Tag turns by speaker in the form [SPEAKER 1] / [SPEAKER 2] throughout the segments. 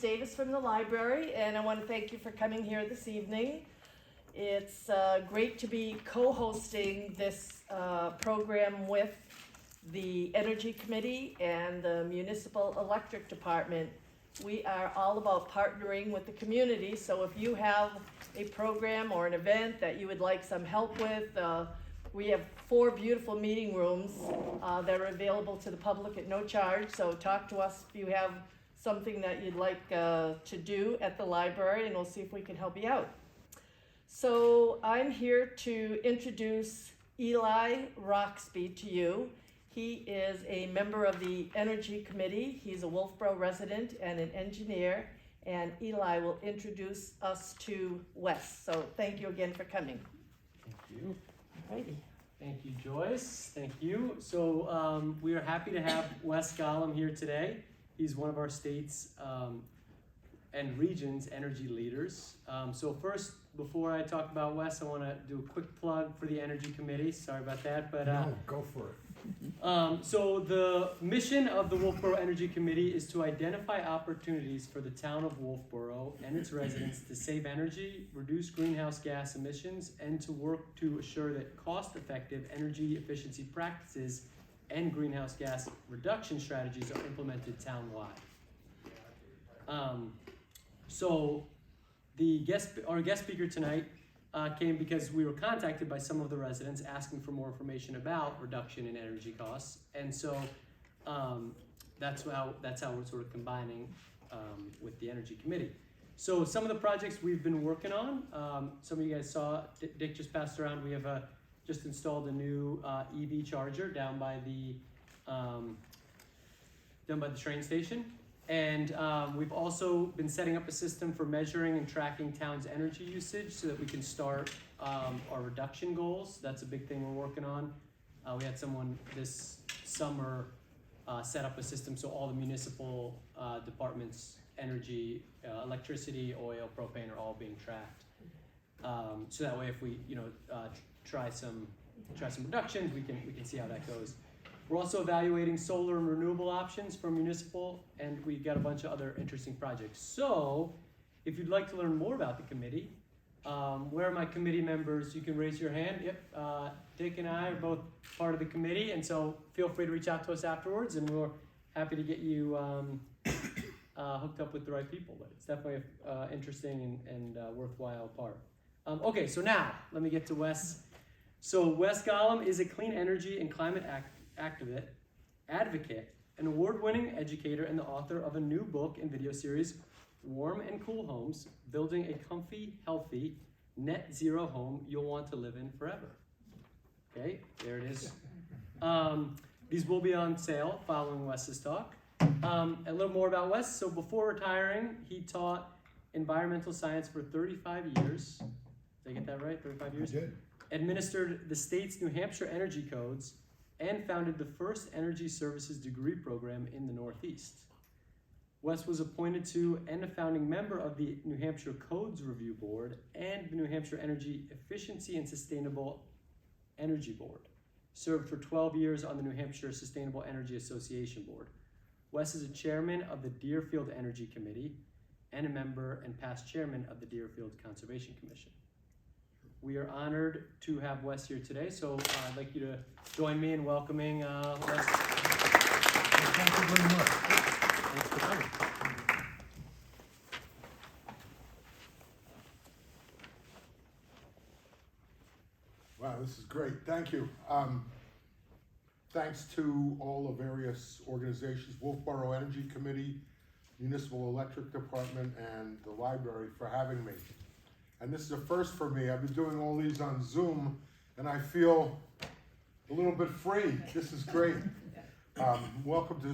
[SPEAKER 1] Davis from the library, and I want to thank you for coming here this evening. It's great to be co-hosting this program with the Energy Committee and the Municipal Electric Department. We are all about partnering with the community, so if you have a program or an event that you would like some help with, we have 4 beautiful meeting rooms that are available to the public at no charge, so talk to us if you have something that you'd like to do at the library, and we'll see if we can help you out. So I'm here to introduce Eli Roxby to you. He is a member of the Energy Committee. He's a Wolfboro resident and an engineer, and Eli will introduce us to Wes. So thank you again for coming.
[SPEAKER 2] Thank you.
[SPEAKER 1] Alrighty.
[SPEAKER 2] Thank you, Joyce. Thank you. So we are happy to have Wes Gollum here today. He's one of our state's and region's energy leaders. So first, before I talk about Wes, I want to do a quick plug for the Energy Committee. Sorry about that, but
[SPEAKER 3] no, go for it.
[SPEAKER 2] So the mission of the Wolfboro Energy Committee is to identify opportunities for the town of Wolfboro and its residents to save energy, reduce greenhouse gas emissions, and to work to assure that cost-effective energy efficiency practices and greenhouse gas reduction strategies are implemented town-wide. So our guest speaker tonight came because we were contacted by some of the residents asking for more information about reduction in energy costs, and so that's how we're sort of combining with the Energy Committee. So some of the projects we've been working on, some of you guys saw, Dick just passed around, we have just installed a new EV charger down by the train station. And we've also been setting up a system for measuring and tracking town's energy usage so that we can start our reduction goals. That's a big thing we're working on. We had someone this summer set up a system so all the municipal departments' energy, electricity, oil, propane are all being tracked. So that way, if we try some reductions, we can see how that goes. We're also evaluating solar and renewable options for municipal, and we've got a bunch of other interesting projects. So, if you'd like to learn more about the committee, where are my committee members? You can raise your hand. Yep, Dick and I are both part of the committee, and so feel free to reach out to us afterwards, and we're happy to get you hooked up with the right people. But it's definitely an interesting and worthwhile part. Okay, so now let me get to Wes. So Wes Gollum is a clean energy and climate advocate, an award-winning educator, and the author of a new book and video series, Warm and Cool Homes, Building a Comfy, Healthy, Net Zero Home You'll Want to Live in Forever. Okay, there it is. These will be on sale following Wes's talk. A little more about Wes. So before retiring, he taught environmental science for 35 years. Did I get that right? 35 years?
[SPEAKER 3] You did.
[SPEAKER 2] Administered the state's New Hampshire energy codes, and founded the first energy services degree program in the Northeast. Wes was appointed to and a founding member of the New Hampshire Codes Review Board and the New Hampshire Energy Efficiency and Sustainable Energy Board. Served for 12 years on the New Hampshire Sustainable Energy Association Board. Wes is a chairman of the Deerfield Energy Committee and a member and past chairman of the Deerfield Conservation Commission. We are honored to have Wes here today, so I'd like you to join me in welcoming Wes.
[SPEAKER 3] Thank you very much.
[SPEAKER 2] Thanks for coming.
[SPEAKER 3] Wow, this is great. Thank you. Thanks to all the various organizations, Wolfboro Energy Committee, Municipal Electric Department, and the library for having me. And this is a first for me. I've been doing all these on Zoom, and I feel a little bit free. This is great. Welcome to,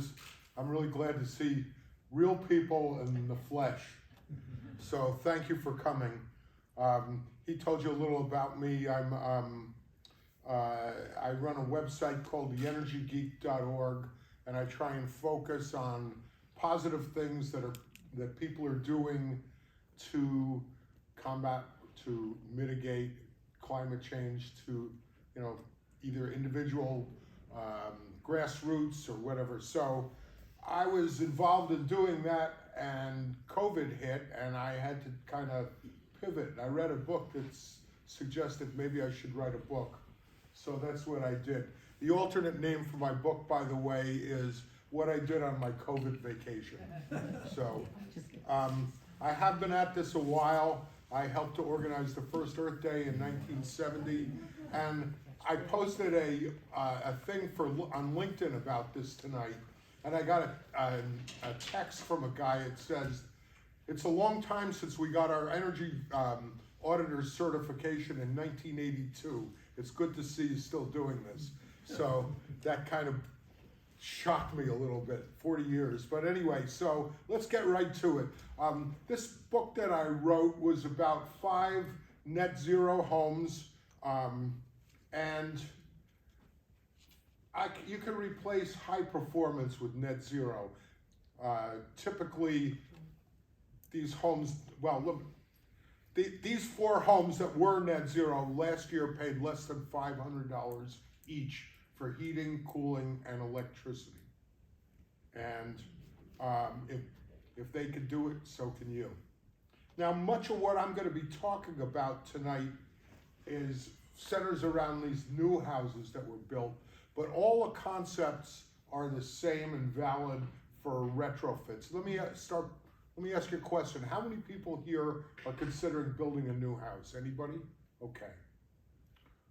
[SPEAKER 3] I'm really glad to see real people in the flesh. So thank you for coming. He told you a little about me. I run a website called theenergygeek.org, and I try and focus on positive things that people are doing to combat, to mitigate climate change, to either individual grassroots or whatever. So I was involved in doing that and COVID hit and I had to kind of pivot. I read a book that suggested maybe I should write a book. So that's what I did. The alternate name for my book, by the way, is What I Did on My COVID Vacation. So I have been at this a while. I helped to organize the first Earth Day in 1970, and I posted a thing on LinkedIn about this tonight, and I got a text from a guy. It says, "It's a long time since we got our energy auditor's certification in 1982. It's good to see you still doing this." So that kind of shocked me a little bit, 40 years. But anyway, so let's get right to it. This book that I wrote was about 5 net zero homes, and you can replace high performance with net zero. Typically, these homes, well, look, these 4 homes that were net zero last year paid less than $500 each for heating, cooling, and electricity. And if they could do it, so can you. Now, much of what I'm going to be talking about tonight centers around these new houses that were built, but all the concepts are the same and valid for retrofits. Let me ask you a question. How many people here are considering building a new house? Anybody? Okay.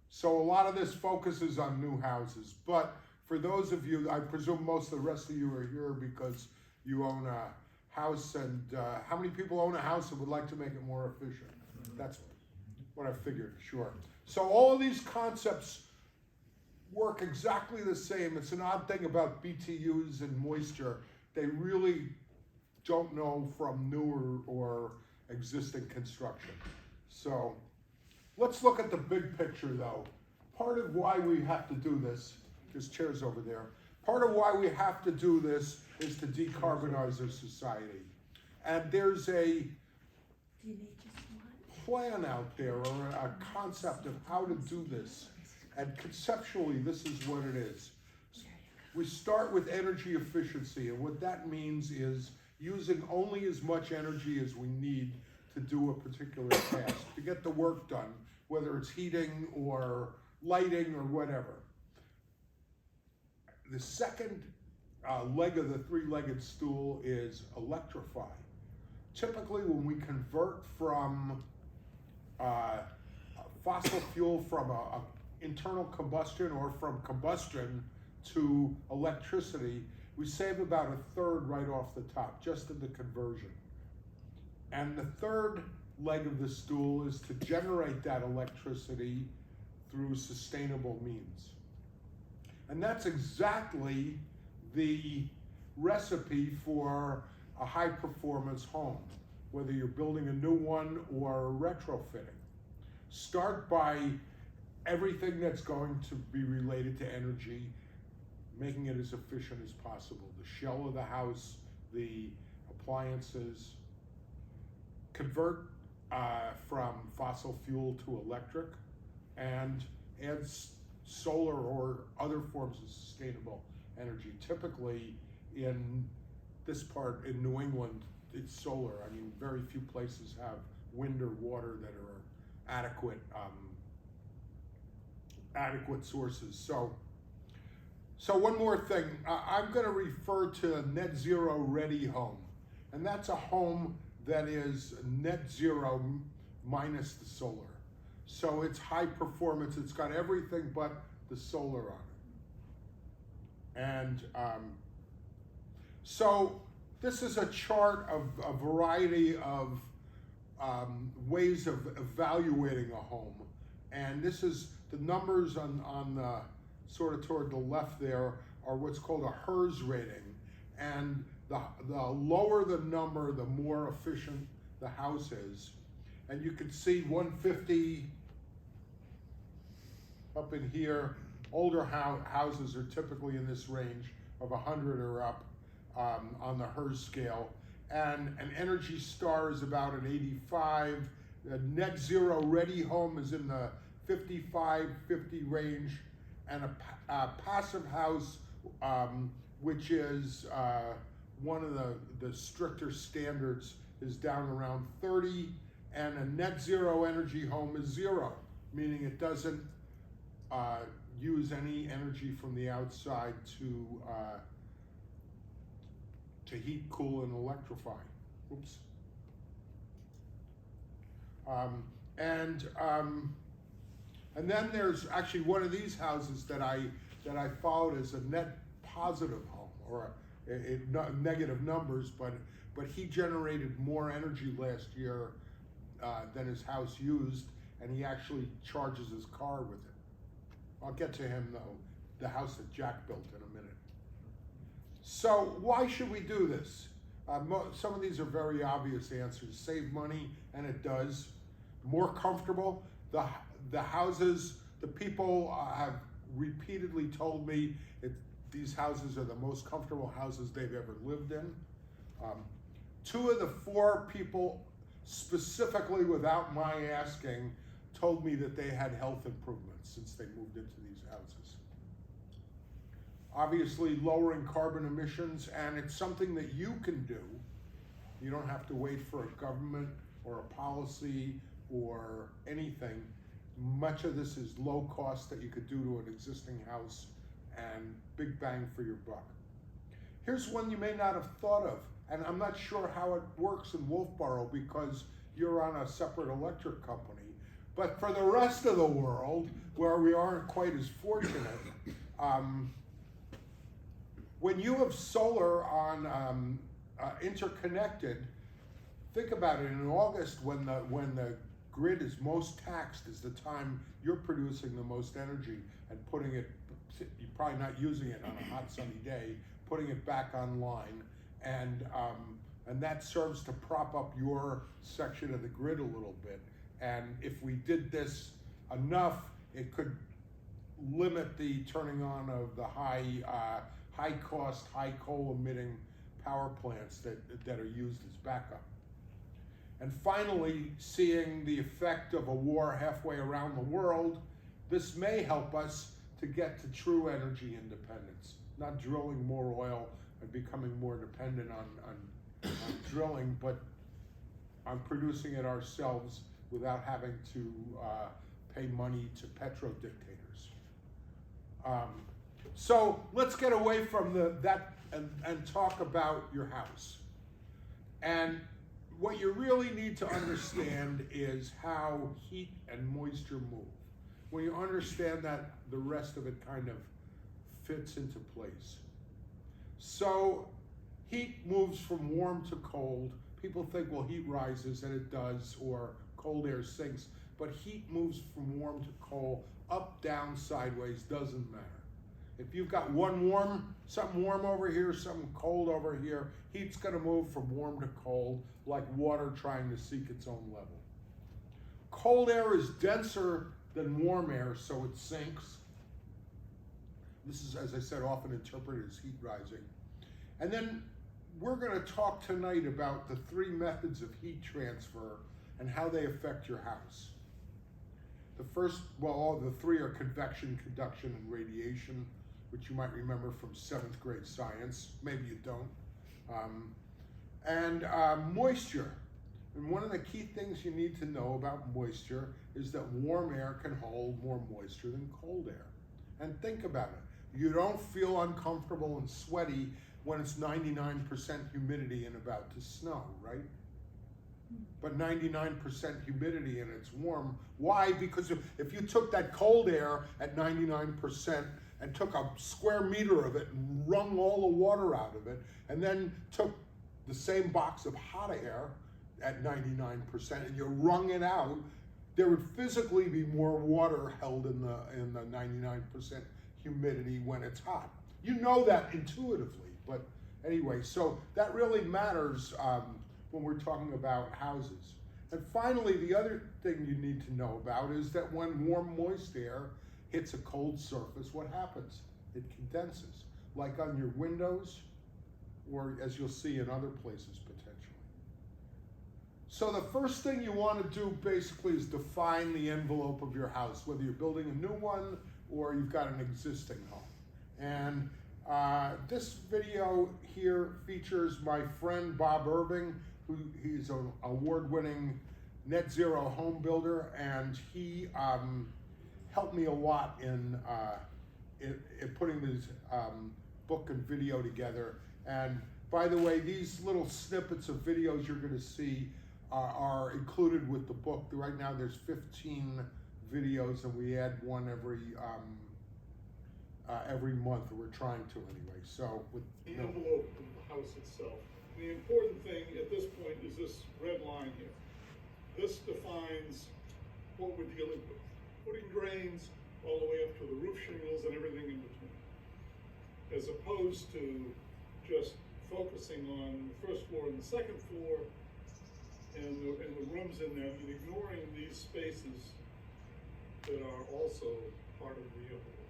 [SPEAKER 3] So a lot of this focuses on new houses, but for those of you, I presume most of the rest of you are here because you own a house, and how many people own a house and would like to make it more efficient? That's what I figured, sure. So all of these concepts work exactly the same. It's an odd thing about BTUs and moisture. They really don't know from newer or existing construction. So let's look at the big picture though. Part of why we have to do this, there's chairs over there. Part of why we have to do this is to decarbonize our society. And there's a plan out there, or a concept of how to do this. And conceptually, this is what it is. We start with energy efficiency, and what that means is using only as much energy as we need to do a particular task, to get the work done, whether it's heating or lighting or whatever. The second leg of the 3-legged stool is electrify. Typically, when we convert from fossil fuel from a internal combustion or from combustion to electricity, we save about 1/3 right off the top, just in the conversion. And the third leg of the stool is to generate that electricity through sustainable means. And that's exactly the recipe for a high-performance home, whether you're building a new one or retrofitting. Start by everything that's going to be related to energy, making it as efficient as possible. The shell of the house, the appliances. Convert from fossil fuel to electric, and add solar or other forms of sustainable energy. Typically, in this part, in New England, it's solar. I mean, very few places have wind or water that are adequate sources. So one more thing, I'm going to refer to a net zero ready home, and that's a home that is net zero minus the solar. So it's high performance, it's got everything but the solar on it. And so this is a chart of a variety of ways of evaluating a home. And this is the numbers on the sort of toward the left there are what's called a HERS rating. And the lower the number, the more efficient the house is. And you can see 150 up in here. Older houses are typically in this range of 100 or up on the HERS scale. And an Energy Star is about an 85. A net zero ready home is in the 55, 50 range. And a passive house, which is one of the stricter standards, is down around 30, and a net zero energy home is 0, meaning it doesn't use any energy from the outside to heat, cool, and electrify. Oops. And then there's actually one of these houses that I followed as a net positive home, or negative numbers, but he generated more energy last year than his house used, and he actually charges his car with it. I'll get to him though, the house that Jack built, in a minute. So why should we do this? Some of these are very obvious answers. Save money, and it does. More comfortable. The houses, the people have repeatedly told me these houses are the most comfortable houses they've ever lived in. 2 of the 4 people, specifically without my asking, told me that they had health improvements since they moved into these houses. Obviously, lowering carbon emissions, and it's something that you can do. You don't have to wait for a government or a policy or anything. Much of this is low cost that you could do to an existing house, and big bang for your buck. Here's one you may not have thought of, and I'm not sure how it works in Wolfboro because you're on a separate electric company. But for the rest of the world, where we aren't quite as fortunate, when you have solar on interconnected, think about it. In August, when the grid is most taxed, is the time you're producing the most energy and putting it. You're probably not using it on a hot sunny day, putting it back online, and that serves to prop up your section of the grid a little bit. And if we did this enough, it could limit the turning on of the high cost, high coal emitting power plants that are used as backup. And finally, seeing the effect of a war halfway around the world, this may help us to get to true energy independence, not drilling more oil and becoming more dependent on drilling, but on producing it ourselves without having to pay money to petro dictators. So let's get away from that and talk about your house. And what you really need to understand is how heat and moisture move. When you understand that, the rest of it kind of fits into place. So heat moves from warm to cold. People think, well, heat rises, and it does, or cold air sinks, but heat moves from warm to cold, up, down, sideways, doesn't matter. If you've got something warm over here, something cold over here, heat's gonna move from warm to cold like water trying to seek its own level. Cold air is denser than warm air, so it sinks. This is, as I said, often interpreted as heat rising. And then we're gonna talk tonight about the 3 methods of heat transfer and how they affect your house. The first, well, all the 3 are convection, conduction, and radiation, which you might remember from 7th grade science. Maybe you don't. And moisture. And one of the key things you need to know about moisture is that warm air can hold more moisture than cold air. And think about it. You don't feel uncomfortable and sweaty when it's 99% humidity and about to snow, right? But 99% humidity and it's warm. Why? Because if you took that cold air at 99% and took a square meter of it and wrung all the water out of it, and then took the same box of hot air at 99% and you wrung it out, there would physically be more water held in the 99% humidity when it's hot. You know that intuitively, but anyway, so that really matters when we're talking about houses. And finally, the other thing you need to know about is that when warm, moist air hits a cold surface, what happens? It condenses, like on your windows, or as you'll see in other places potentially. So the first thing you want to do basically is define the envelope of your house, whether you're building a new one or you've got an existing home. And this video here features my friend Bob Irving, he's an award-winning net zero home builder, and he helped me a lot in putting this book and video together. And by the way, these little snippets of videos you're going to see are included with the book. Right now there's 15 videos, and we add one every month, or we're trying to anyway. So with
[SPEAKER 4] The envelope of the house itself. The important thing at this point is this red line here. This defines what we're dealing with. Footing drains all the way up to the roof shingles and everything in between. As opposed to just focusing on the first floor and the second floor and the rooms in them, and ignoring these spaces that are also part of the envelope.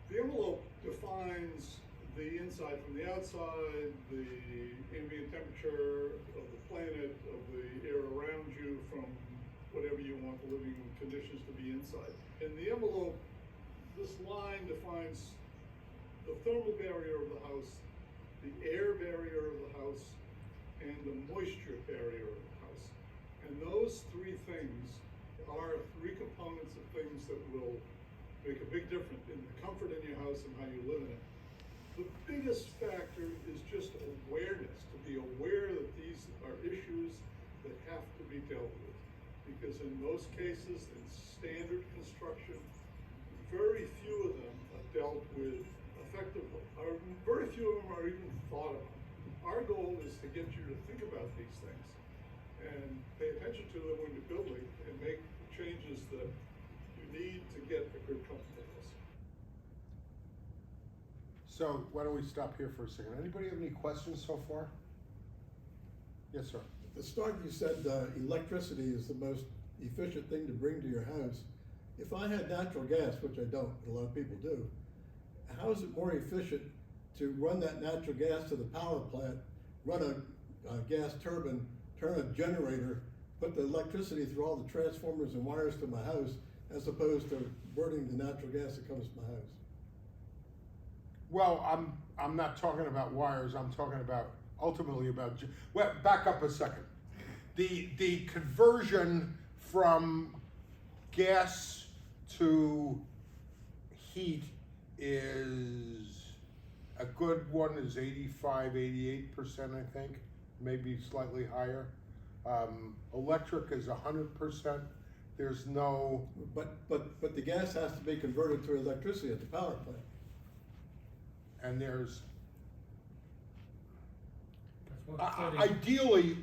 [SPEAKER 4] The envelope defines the inside from the outside, the ambient temperature of the planet, of the air around you, from whatever you want the living conditions to be inside. In the envelope, this line defines the thermal barrier of the house, the air barrier of the house, and the moisture barrier of the house. And those three things are three components of things that will make a big difference in the comfort in your house and how you live in it. The biggest factor is just awareness, to be aware that these are issues that have to be dealt with. Because in most cases, in standard construction, very few of them are dealt with effectively, or very few of them are even thought about. Our goal is to get you to think about these things and pay attention to them when you're building, and make the changes that you need to get a good, comfortable house.
[SPEAKER 3] So why don't we stop here for a second? Anybody have any questions so far? Yes, sir.
[SPEAKER 5] At the start, you said electricity is the most efficient thing to bring to your house. If I had natural gas, which I don't, a lot of people do, how is it more efficient to run that natural gas to the power plant, run a gas turbine, turn a generator, put the electricity through all the transformers and wires to my house, as opposed to burning the natural gas that comes to my house?
[SPEAKER 3] Well, I'm not talking about wires. I'm talking about ultimately about. Well, back up a second. The conversion from gas to heat is a good one. Is 85-88%, I think, maybe slightly higher. Electric is 100%. There's no.
[SPEAKER 5] But the gas has to be converted to electricity at the power plant.
[SPEAKER 3] And there's
[SPEAKER 6] That's
[SPEAKER 3] ideally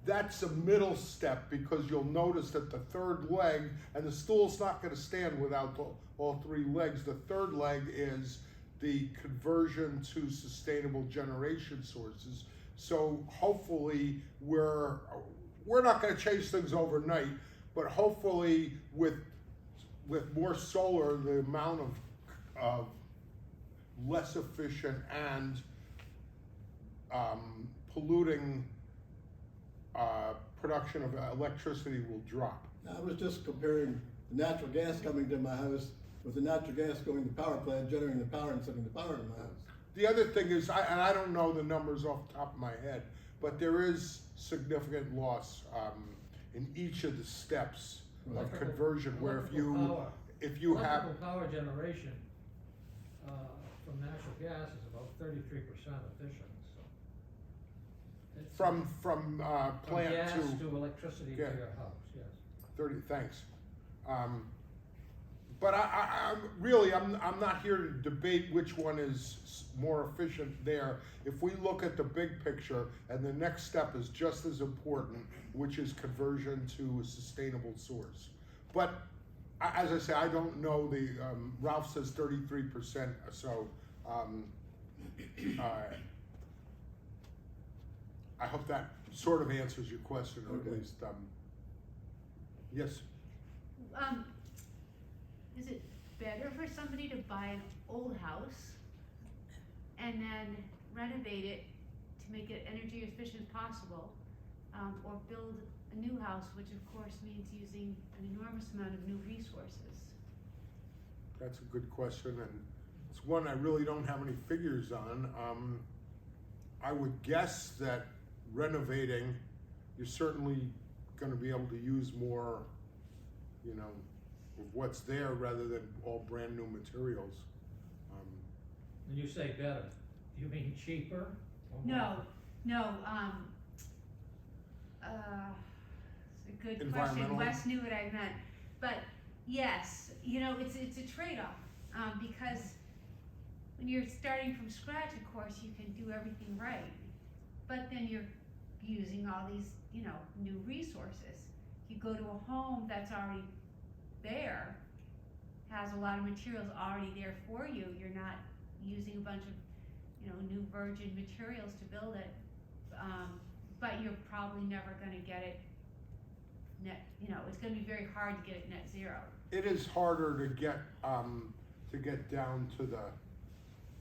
[SPEAKER 3] that's a middle step, because you'll notice that the third leg, and the stool's not going to stand without all three legs. The third leg is the conversion to sustainable generation sources. So hopefully we're not going to change things overnight, but hopefully with more solar, the amount of less efficient and polluting production of electricity will drop.
[SPEAKER 5] I was just comparing the natural gas coming to my house with the natural gas going to the power plant, generating the power and sending the power to my house.
[SPEAKER 3] The other thing is, I don't know the numbers off the top of my head, but there is significant loss in each of the steps of conversion, where if you have
[SPEAKER 6] electrical power generation from natural gas is about 33% efficient. So it's
[SPEAKER 3] from plant
[SPEAKER 6] gas
[SPEAKER 3] to
[SPEAKER 6] to electricity to
[SPEAKER 3] yeah.
[SPEAKER 6] your house. Yes.
[SPEAKER 3] 30. Thanks. But I'm not here to debate which one is more efficient there. If we look at the big picture, and the next step is just as important, which is conversion to a sustainable source. But as I say, I don't know the, Ralph says 33%, so I hope that sort of answers your question, or
[SPEAKER 5] Okay.
[SPEAKER 3] at least, yes?
[SPEAKER 7] Is it better for somebody to buy an old house and then renovate it to make it energy efficient as possible, or build a new house, which of course means using an enormous amount of new resources?
[SPEAKER 3] That's a good question, and it's one I really don't have any figures on. I would guess that renovating, you're certainly gonna be able to use more, you know, of what's there rather than all brand new materials.
[SPEAKER 6] When you say better, do you mean cheaper? or more?
[SPEAKER 7] No, it's a good question,
[SPEAKER 3] Environmentally?
[SPEAKER 7] Wes knew what I meant, but yes, you know, it's a trade-off, because when you're starting from scratch, of course, you can do everything right, but then you're using all these, you know, new resources. You go to a home that's already there, has a lot of materials already there for you, you're not using a bunch of, you know, new virgin materials to build it, but you're probably never gonna get it net, you know, it's gonna be very hard to get it net zero.
[SPEAKER 3] It is harder to get down to the,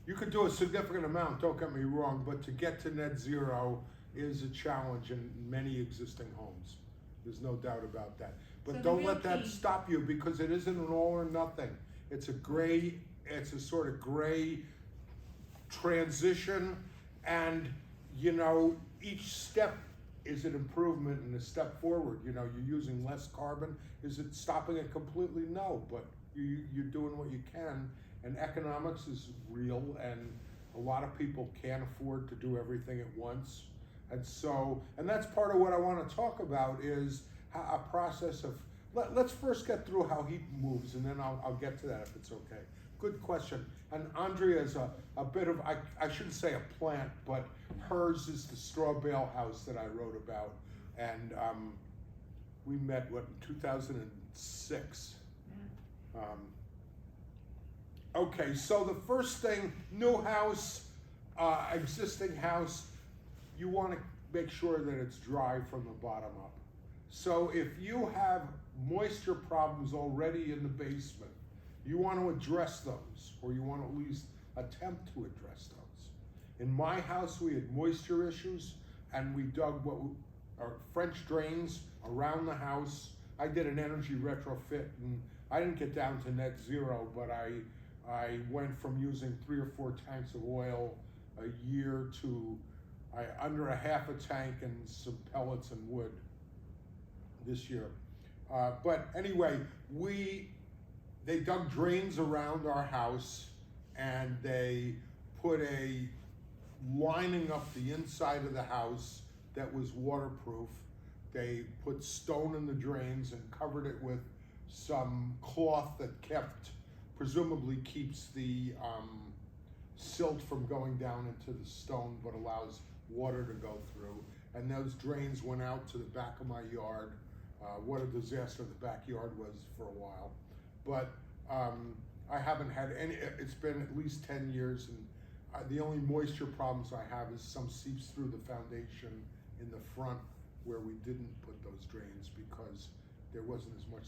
[SPEAKER 3] you could do a significant amount, don't get me wrong, but to get to net zero is a challenge in many existing homes. There's no doubt about that.
[SPEAKER 7] So
[SPEAKER 3] But
[SPEAKER 7] the
[SPEAKER 3] don't
[SPEAKER 7] real
[SPEAKER 3] let that
[SPEAKER 7] key-
[SPEAKER 3] stop you, because it isn't an all or nothing. It's a sort of gray transition, and, you know, each step is an improvement and a step forward. You know, you're using less carbon. Is it stopping it completely? No, but you're doing what you can, and economics is real, and a lot of people can't afford to do everything at once. And so, and that's part of what I want to talk about is a process of, let's first get through how heat moves, and then I'll get to that if it's okay. Good question. And Andrea is a bit of, I shouldn't say a plant, but hers is the straw bale house that I wrote about. And we met, what, in 2006?
[SPEAKER 7] Yeah.
[SPEAKER 3] Okay, so the first thing, new house, existing house, you want to make sure that it's dry from the bottom up. So if you have moisture problems already in the basement, you want to address those, or you want to at least attempt to address those. In my house, we had moisture issues, and we dug French drains around the house. I did an energy retrofit, and I didn't get down to net zero, but I went from using 3 or 4 tanks of oil a year to under a half a tank and some pellets and wood this year. But anyway, they dug drains around our house, and they put a lining up the inside of the house that was waterproof. They put stone in the drains and covered it with some cloth that presumably keeps the silt from going down into the stone, but allows water to go through. And those drains went out to the back of my yard. What a disaster the backyard was for a while. But I haven't had any, it's been at least 10 years, and the only moisture problems I have is some seeps through the foundation in the front where we didn't put those drains because there wasn't as much,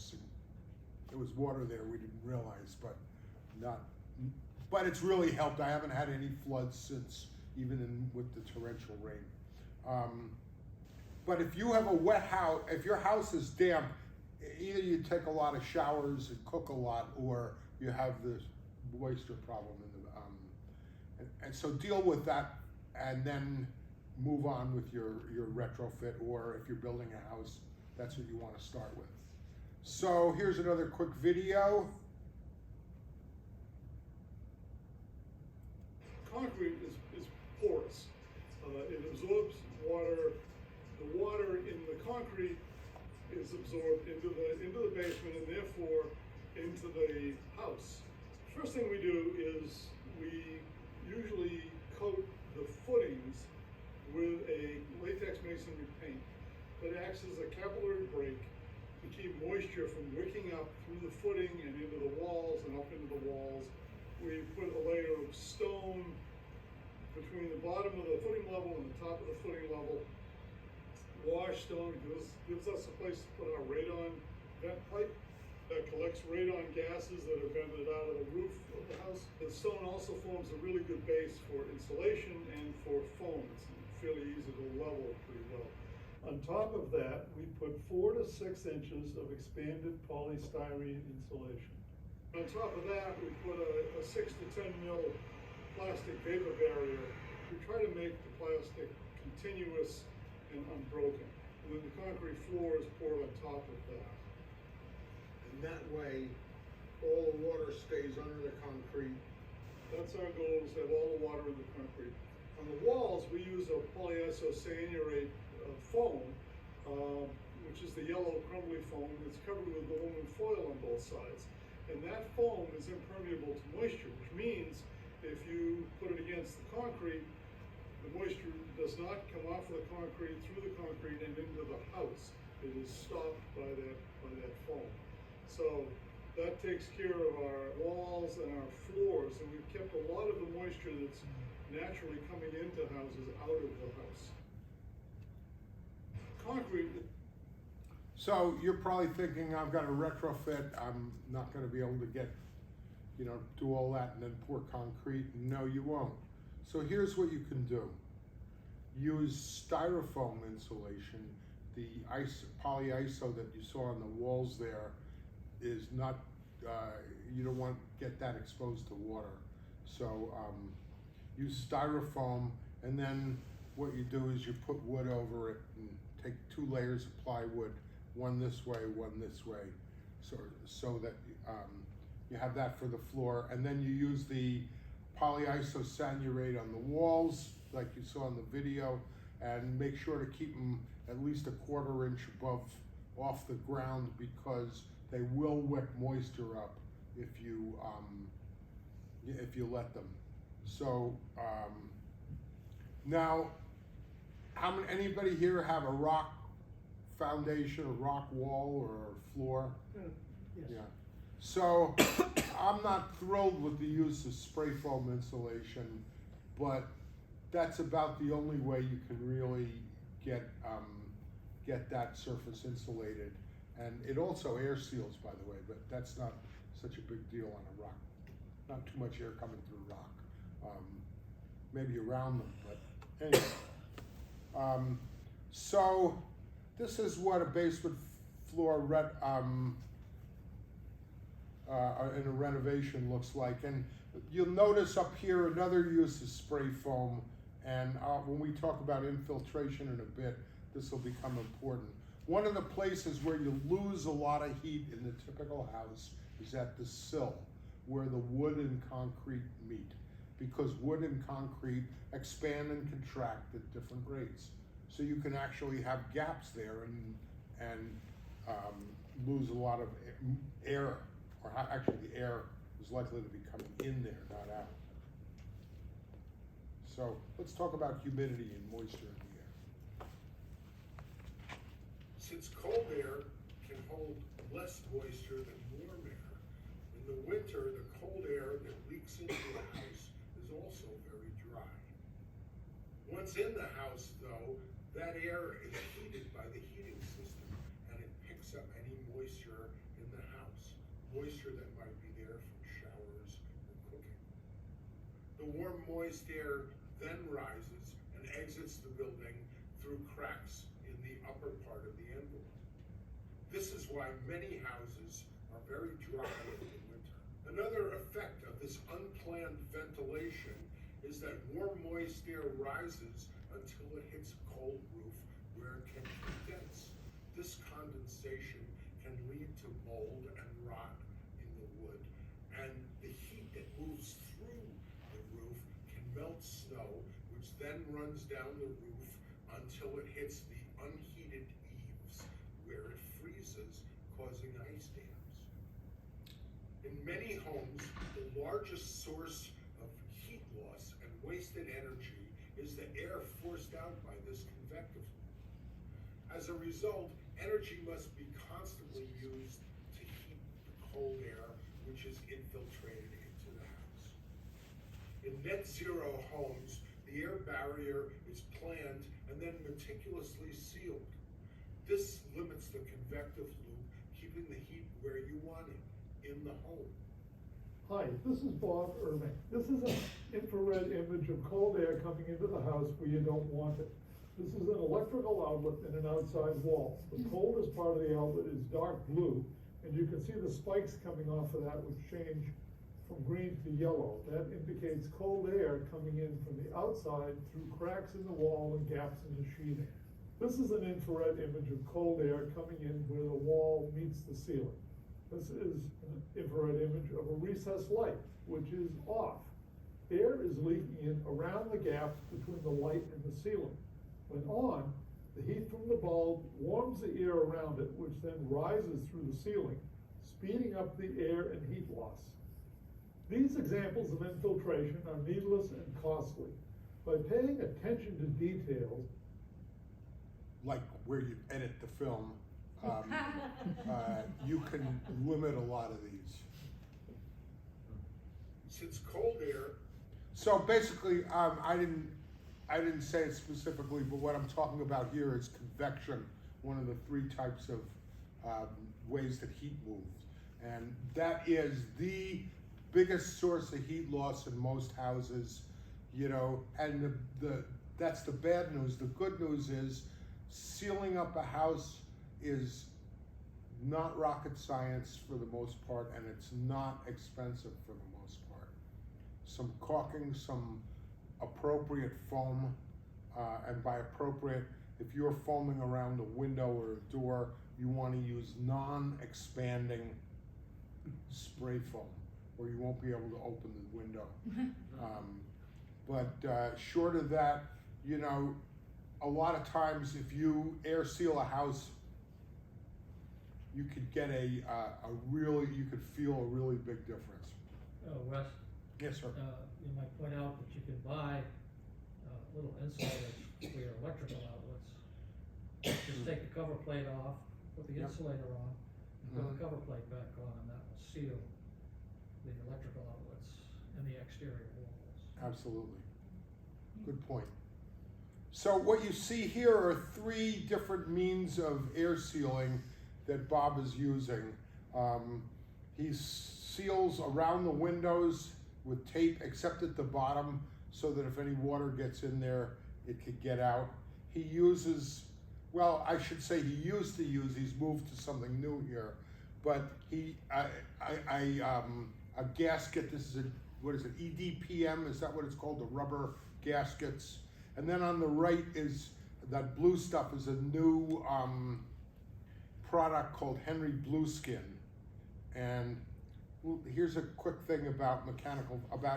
[SPEAKER 3] there was water there we didn't realize, but it's really helped. I haven't had any floods since, even with the torrential rain. But if you have a wet house, if your house is damp, either you take a lot of showers and cook a lot, or you have this moisture problem in the, and so deal with that, and then move on with your retrofit, or if you're building a house, that's what you want to start with. So here's another quick video.
[SPEAKER 4] Concrete is porous. It absorbs water. The water in the concrete is absorbed into the basement and therefore into the house. First thing we do is we usually coat the footings with a latex masonry paint that acts as a capillary break to keep moisture from wicking up through the footing and into the walls and up into the walls. We put a layer of stone between the bottom of the footing level and the top of the footing level. Wash stone gives us a place to put our radon vent pipe that collects radon gases that are vented out of the roof of the house. The stone also forms a really good base for insulation and for foam. It's fairly easy to level pretty well. On top of that, we put 4 to 6 inches of expanded polystyrene insulation. On top of that, we put a 6 to 10 mil plastic vapor barrier we try to make the plastic continuous and unbroken. And then the concrete floor is poured on top of that.
[SPEAKER 3] And that way, all the water stays under the concrete.
[SPEAKER 4] That's our goal, is to have all the water in the concrete. On the walls, we use a polyisocyanurate foam, which is the yellow crumbly foam that's covered with aluminum foil on both sides. And that foam is impermeable to moisture, which means if you put it against the concrete, the moisture does not come off of the concrete, through the concrete, and into the house. It is stopped by that foam. So that takes care of our walls and our floors, and we've kept a lot of the moisture that's naturally coming into houses out of the house. Concrete.
[SPEAKER 3] So you're probably thinking, I've got a retrofit, I'm not gonna be able to get, do all that and then pour concrete. No, you won't. So here's what you can do. Use styrofoam insulation. The polyiso that you saw on the walls there is not, you don't want to get that exposed to water. So use styrofoam, and then what you do is you put wood over it and take 2 layers of plywood, one this way, one this way, so that you have that for the floor. And then you use the polyisocyanurate on the walls, like you saw in the video, and make sure to keep them at least 1/4 inch off the ground, because they will wick moisture up if you let them. So now, anybody here have a rock foundation, a rock wall, or floor?
[SPEAKER 6] Yes.
[SPEAKER 3] Yeah. So I'm not thrilled with the use of spray foam insulation, but that's about the only way you can really get that surface insulated. And it also air seals, by the way, but that's not such a big deal on a rock. Not too much air coming through rock. Maybe around them, but anyway. So this is what a basement floor in a renovation looks like. And you'll notice up here another use is spray foam. And when we talk about infiltration in a bit, this will become important. One of the places where you lose a lot of heat in the typical house is at the sill, where the wood and concrete meet, because wood and concrete expand and contract at different rates. So you can actually have gaps there and lose a lot of air, or actually the air is likely to be coming in there, not out. So let's talk about humidity and moisture in the air.
[SPEAKER 8] Since cold air can hold less moisture than warm air, in the winter, the cold air that leaks into the house is also very dry. Once in the house, though, that air is heated by the heating system, and it picks up any moisture in the house, moisture that might be there from showers or cooking. The warm, moist air then rises and exits the building through cracks in the upper part of the envelope. This is why many houses are very dry in the winter. Another effect of this unplanned ventilation is that warm, moist air rises until it hits a cold roof where it can condense. This condensation can lead to mold and rot in the wood, and the heat that moves through the roof can melt snow, which then runs down the roof until it hits the unheated eaves, where it freezes, causing ice dams. In many homes, the largest source of heat loss and wasted energy is the air forced out by this convective loop. As a result, energy must be constantly used to heat the cold air, which is infiltrated into the house. In net zero homes, the air barrier is planned and then meticulously sealed. This limits the convective loop, keeping the heat where you want it, in the home.
[SPEAKER 9] Hi, this is Bob Irving. This is an infrared image of cold air coming into the house where you don't want it. This is an electrical outlet in an outside wall. The coldest part of the outlet is dark blue, and you can see the spikes coming off of that, which change from green to yellow. That indicates cold air coming in from the outside through cracks in the wall and gaps in the sheathing. This is an infrared image of cold air coming in where the wall meets the ceiling. This is an infrared image of a recessed light, which is off. Air is leaking in around the gaps between the light and the ceiling. When on, the heat from the bulb warms the air around it, which then rises through the ceiling, speeding up the air and heat loss. These examples of infiltration are needless and costly. By paying attention to details,
[SPEAKER 3] Like where you edit the film, you can limit a lot of these.
[SPEAKER 8] Since cold air,
[SPEAKER 3] So basically, I didn't say it specifically, but what I'm talking about here is convection, one of the three types of ways that heat moves. And that is the biggest source of heat loss in most houses, you know, and that's the bad news. The good news is sealing up a house is not rocket science for the most part, and it's not expensive for the most part. Some caulking, some appropriate foam, and by appropriate, if you're foaming around a window or a door, you want to use non-expanding spray foam, or you won't be able to open the window. But short of that, you know, a lot of times if you air seal a house, you could get you could feel a really big difference.
[SPEAKER 6] Wes,
[SPEAKER 3] Yes, sir.
[SPEAKER 6] you might point out that you can buy little insulators for your electrical outlets. Just take the cover plate off, put the
[SPEAKER 3] Yep.
[SPEAKER 6] insulator on, and put the cover plate back on, and that will seal the electrical outlets and the exterior walls.
[SPEAKER 3] Absolutely. Good point. So what you see here are three different means of air sealing that Bob is using. He seals around the windows with tape, except at the bottom, so that if any water gets in there, it could get out. He uses, well, I should say he used to use, he's moved to something new here, but a gasket, this is what is it, EDPM, is that what it's called, the rubber gaskets? And then on the right is, that blue stuff is a new product called Henry Blueskin. And here's a quick thing about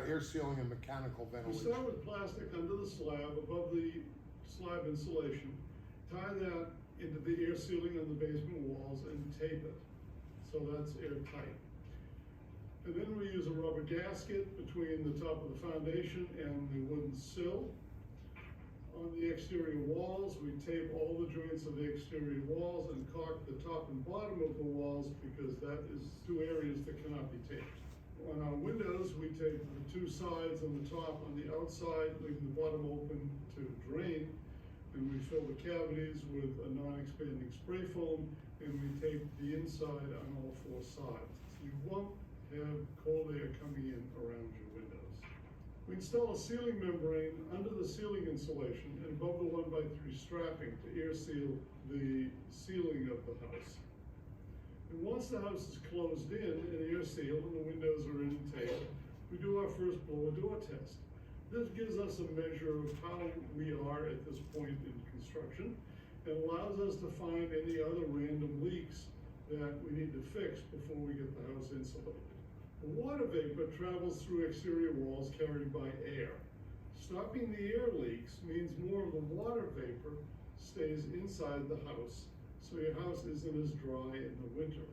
[SPEAKER 3] air sealing and mechanical
[SPEAKER 4] We
[SPEAKER 3] ventilation.
[SPEAKER 4] start with plastic under the slab, above the slab insulation, tie that into the air sealing on the basement walls and tape it, so that's airtight. And then we use a rubber gasket between the top of the foundation and the wooden sill. On the exterior walls, we tape all the joints of the exterior walls and caulk the top and bottom of the walls, because that is two areas that cannot be taped. On our windows, we tape the two sides on the top, on the outside, leaving the bottom open to drain. And we fill the cavities with a non-expanding spray foam, and we tape the inside on all four sides. So you won't have cold air coming in around your windows. We install a sealing membrane under the ceiling insulation and above the 1x3 strapping to air seal the ceiling of the house. And once the house is closed in and air sealed and the windows are in tape, we do our first blower door test. This gives us a measure of how we are at this point in construction and allows us to find any other random leaks that we need to fix before we get the house insulated. The water vapor travels through exterior walls carried by air. Stopping the air leaks means more of the water vapor stays inside the house, so your house isn't as dry in the winter.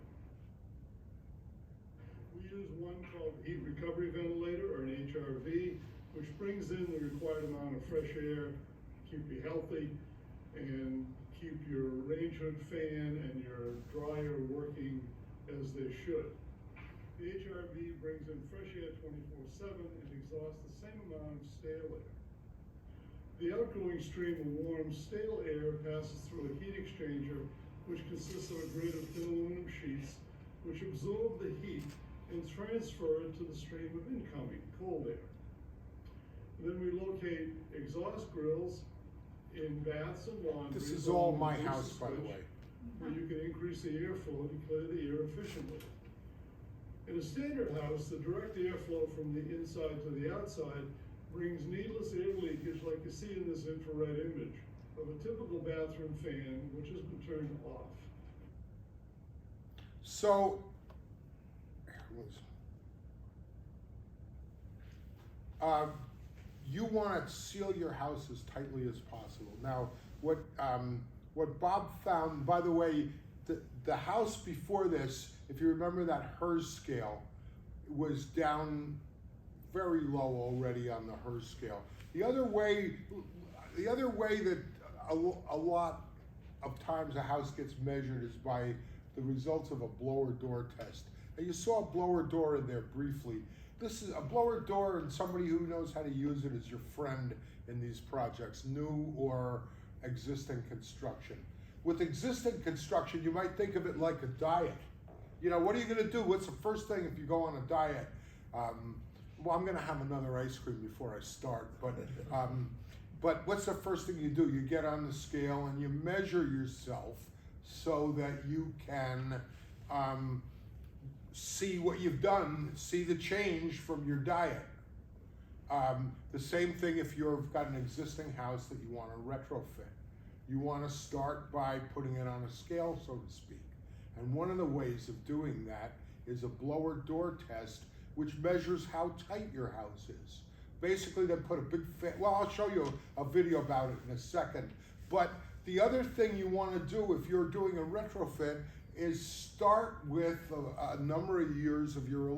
[SPEAKER 4] We use one called heat recovery ventilator, or an HRV, which brings in the required amount of fresh air, keep you healthy, and keep your range hood fan and your dryer working as they should. The HRV brings in fresh air 24/7 and exhausts the same amount of stale air. The outgoing stream of warm, stale air passes through a heat exchanger, which consists of a grate of thin aluminum sheets, which absorb the heat and transfer it to the stream of incoming cold air. Then we locate exhaust grills in baths and laundry.
[SPEAKER 3] This is all my house, by the way.
[SPEAKER 4] Where you can increase the airflow to clear the air efficiently. In a standard house, the direct airflow from the inside to the outside brings needless air leakage like you see in this infrared image of a typical bathroom fan, which has been turned off.
[SPEAKER 3] So, you want to seal your house as tightly as possible. Now, what Bob found, by the way, the house before this, if you remember that HERS scale, was down very low already on the HERS scale. The other way that a lot of times a house gets measured is by the results of a blower door test. And you saw a blower door in there briefly. This is a blower door, and somebody who knows how to use it is your friend in these projects, new or existing construction. With existing construction, you might think of it like a diet. You know, what are you gonna do? What's the first thing if you go on a diet? Well, I'm gonna have another ice cream before I start, but what's the first thing you do? You get on the scale and you measure yourself so that you can see what you've done, see the change from your diet. The same thing if you've got an existing house that you want to retrofit. You want to start by putting it on a scale, so to speak. And one of the ways of doing that is a blower door test, which measures how tight your house is. Basically, they put a big well, I'll show you a video about it in a second. But the other thing you want to do if you're doing a retrofit is start with a number of years of your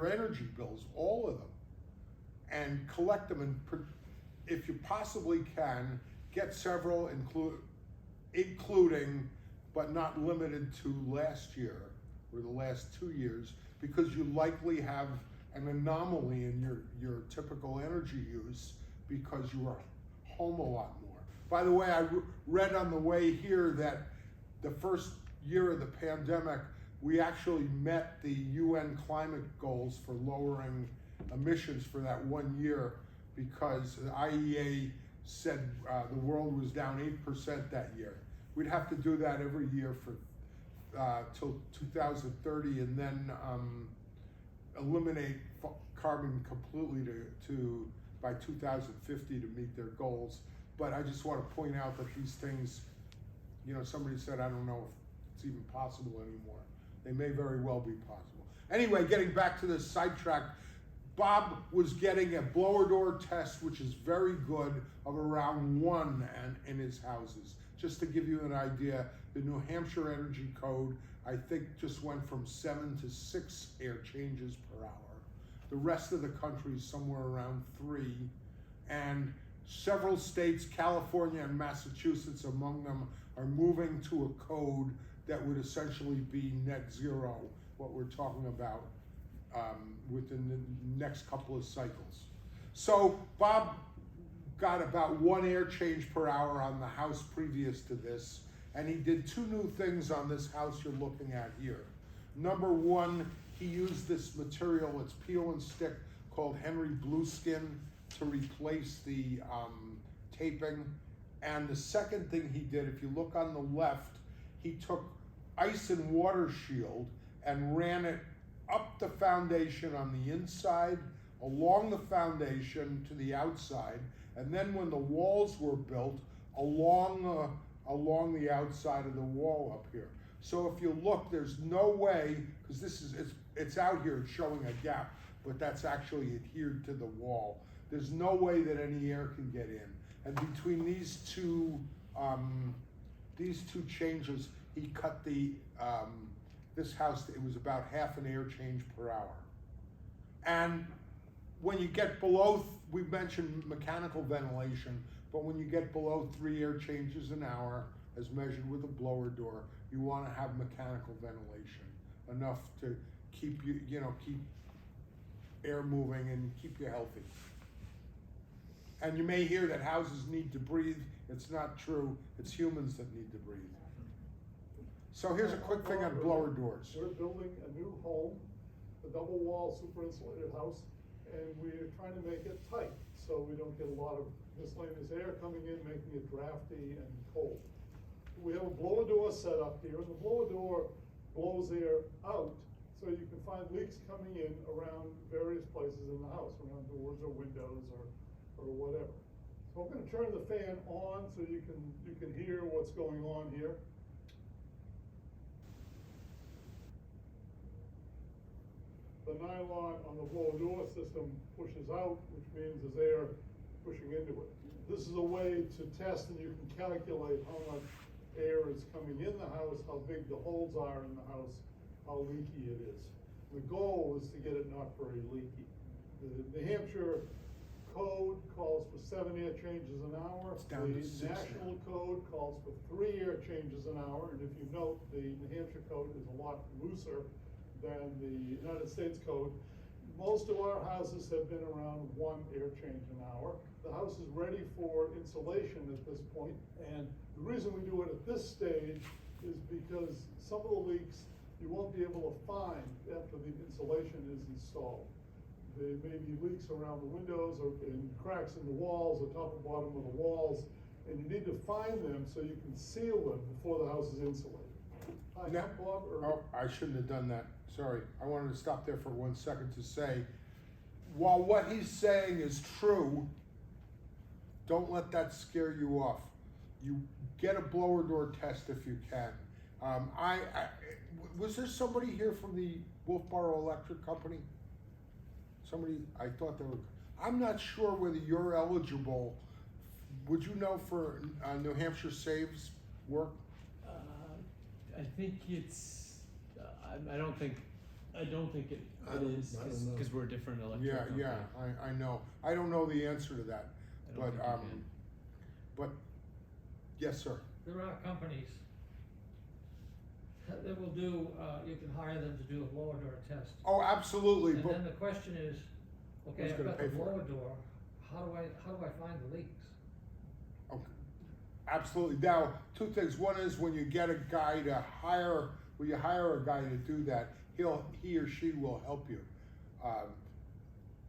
[SPEAKER 3] energy bills, all of them, and collect them, and if you possibly can, get several, including but not limited to last year or the last 2 years, because you likely have an anomaly in your typical energy use because you are home a lot more. By the way, I read on the way here that the first year of the pandemic, we actually met the UN climate goals for lowering emissions for that 1 year, because the IEA said the world was down 8% that year. We'd have to do that every year for till 2030, and then eliminate carbon completely to by 2050 to meet their goals. But I just want to point out that these things, you know, somebody said, I don't know if it's even possible anymore. They may very well be possible. Anyway, getting back to this sidetrack, Bob was getting a blower door test, which is very good, of around 1 in his houses. Just to give you an idea, the New Hampshire Energy Code, I think, just went from 7 to 6 air changes per hour. The rest of the country is somewhere around 3. And several states, California and Massachusetts among them, are moving to a code that would essentially be net zero, what we're talking about within the next couple of cycles. So Bob got about 1 air change per hour on the house previous to this, and he did 2 new things on this house you're looking at here. Number 1, he used this material, it's peel and stick, called Henry Blueskin, to replace the taping. And the second thing he did, if you look on the left, he took ice and water shield and ran it up the foundation on the inside, along the foundation to the outside, and then when the walls were built, along the outside of the wall up here. So if you look, there's no way, because it's out here, it's showing a gap, but that's actually adhered to the wall. There's no way that any air can get in. And between these two changes, he cut this house, it was about half an air change per hour. And when you get below, we mentioned mechanical ventilation, but when you get below 3 air changes an hour, as measured with a blower door, you want to have mechanical ventilation, enough to keep keep air moving and keep you healthy. And you may hear that houses need to breathe. It's not true. It's humans that need to breathe. So here's a quick thing on blower doors.
[SPEAKER 4] We're building a new home, a double wall super insulated house, and we're trying to make it tight so we don't get a lot of miscellaneous air coming in, making it drafty and cold. We have a blower door set up here, and the blower door blows air out So you can find leaks coming in around various places in the house, around doors or windows or whatever. So I'm gonna turn the fan on so you can hear what's going on here. The nylon on the blower door system pushes out, which means there's air pushing into it. This is a way to test, and you can calculate how much air is coming in the house, how big the holes are in the house, how leaky it is. The goal is to get it not very leaky. The New Hampshire code calls for 7 air changes an hour.
[SPEAKER 3] It's down to 6
[SPEAKER 4] The
[SPEAKER 3] now.
[SPEAKER 4] national code calls for 3 air changes an hour, and if you note, the New Hampshire code is a lot looser than the United States code. Most of our houses have been around 1 air change an hour. The house is ready for insulation at this point, and the reason we do it at this stage is because some of the leaks you won't be able to find after the insulation is installed. There may be leaks around the windows or in cracks in the walls, or top and bottom of the walls, and you need to find them so you can seal them before the house is insulated. Hi,
[SPEAKER 3] Now,
[SPEAKER 4] I'm Bob Irving.
[SPEAKER 3] oh, I shouldn't have done that, sorry. I wanted to stop there for 1 second to say, while what he's saying is true, don't let that scare you off. You get a blower door test if you can. Was there somebody here from the Wolfboro Electric Company? Somebody, I thought they were, I'm not sure whether you're eligible. Would you know for New Hampshire Saves work?
[SPEAKER 2] I think it's, I don't think it
[SPEAKER 5] I don't
[SPEAKER 2] is,
[SPEAKER 5] know.
[SPEAKER 2] because we're a different electric
[SPEAKER 3] Yeah,
[SPEAKER 2] company.
[SPEAKER 3] yeah, I know. I don't know the answer to that,
[SPEAKER 2] I don't
[SPEAKER 3] but,
[SPEAKER 2] think you can.
[SPEAKER 3] but, yes, sir.
[SPEAKER 6] There are companies that will do, you can hire them to do a blower door test.
[SPEAKER 3] Oh, absolutely,
[SPEAKER 6] And
[SPEAKER 3] but,
[SPEAKER 6] then the question is, okay,
[SPEAKER 3] Who's
[SPEAKER 6] I've
[SPEAKER 3] gonna
[SPEAKER 6] got the
[SPEAKER 3] pay for it?
[SPEAKER 6] blower door, how do I find the leaks?
[SPEAKER 3] okay, absolutely. Now, 2 things. One is when you get a guy to hire, when you hire a guy to do that, he or she will help you,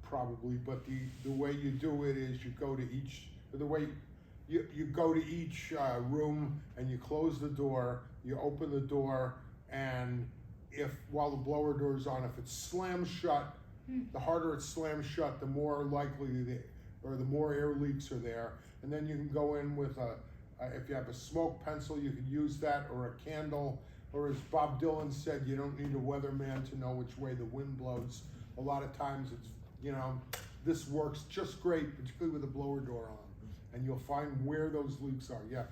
[SPEAKER 3] probably. But the way you do it is you go to each, the way you go to each room and you close the door, you open the door, and while the blower door is on, if it's slammed shut, the harder it's slammed shut, the more likely the more air leaks are there. And then you can go in with if you have a smoke pencil, you can use that, or a candle, or as Bob Dylan said, you don't need a weatherman to know which way the wind blows. A lot of times it's, this works just great, particularly with the blower door on. And you'll find where those leaks are, yeah.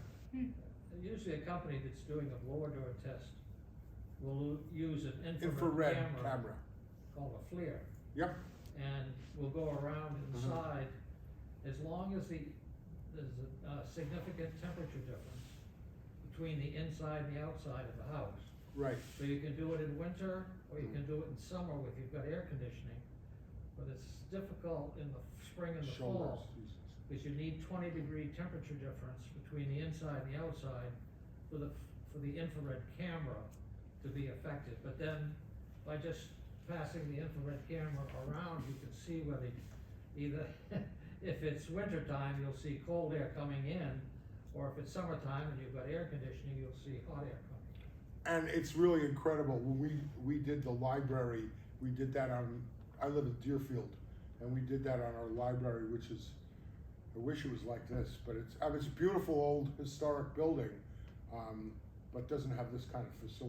[SPEAKER 6] Usually a company that's doing a blower door test will use an
[SPEAKER 3] Infrared
[SPEAKER 6] infrared
[SPEAKER 3] camera.
[SPEAKER 6] called a FLIR.
[SPEAKER 3] Yep,
[SPEAKER 6] And will go around inside, as long as there's a significant temperature difference between the inside and the outside of the house.
[SPEAKER 3] right.
[SPEAKER 6] So you can do it in winter, or you can do it in summer if you've got air conditioning. But it's difficult in the spring and the
[SPEAKER 3] Shoulders,
[SPEAKER 6] fall,
[SPEAKER 3] Jesus.
[SPEAKER 6] because you need 20-degree temperature difference between the inside and the outside for the infrared camera to be effective. But then, by just passing the infrared camera around, you can see whether either, if it's winter time, you'll see cold air coming in, or if it's summertime and you've got air conditioning, you'll see hot air coming in.
[SPEAKER 3] And it's really incredible. When we did the library, we did that I live in Deerfield, and we did that on our library, which is, I wish it was like this, but it's a beautiful old historic building, but doesn't have this kind of facility.